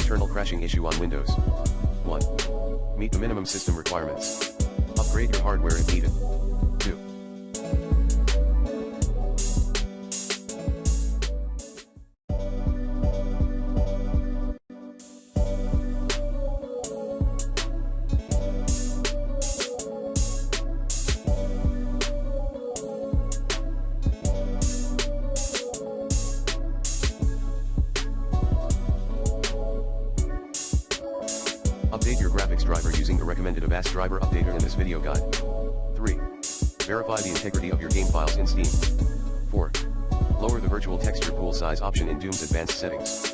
internal crashing issue on Windows. 1. Meet the minimum system requirements. Upgrade your hardware if needed. 2. Update your graphics driver using the recommended Avast driver updater in this video guide. 3. Verify the integrity of your game files in Steam. 4. Lower the virtual texture pool size option in Doom's advanced settings.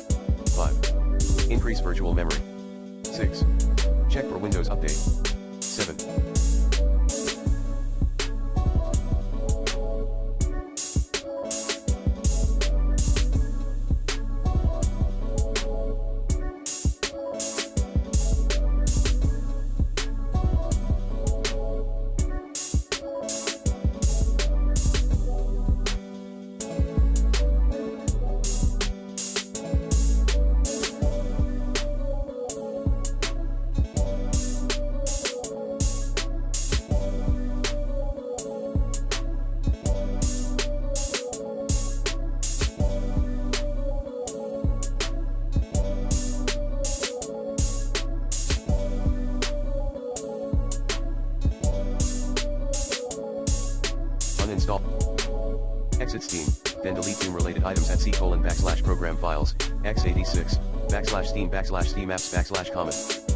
5. Increase virtual memory. 6. Check for Windows Update. 7. Uninstall. Exit Steam, then delete Doom-related items at C:/program files, x86, /Steam /Steam apps /common.